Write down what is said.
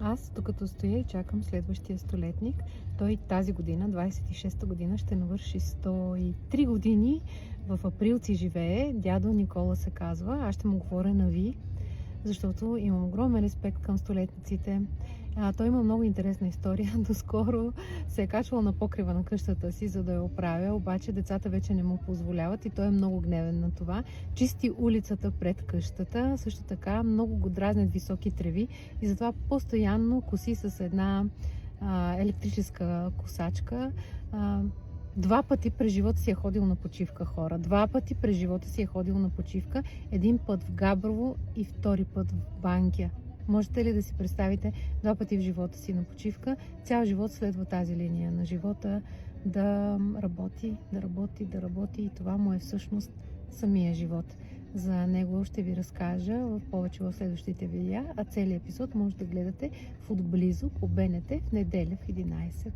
Аз, докато стоя и чакам следващия столетник, той тази година, 26-та година, ще навърши 103 години. В Априлци живее. Дядо Никола се казва. Аз ще му говоря на ви, защото имам огромен респект към столетниците. Той има много интересна история. Доскоро се е качвал на покрива на къщата си, за да я оправя, обаче децата вече не му позволяват и той е много гневен на това. Чисти улицата пред къщата, също така много го дразнят високи треви и затова постоянно коси с една електрическа косачка. Два пъти през живота си е ходил на почивка, хора. Два пъти през живота си е ходил на почивка. Един път в Габрово и втори път в Банкя. Можете ли да си представите два пъти в живота си на почивка? Цял живот следва тази линия на живота да работи, да работи, да работи и това му е всъщност самия живот. За него ще ви разкажа в повече в следващите видеа, а целият епизод може да гледате в отблизо по БНТ в неделя в 11.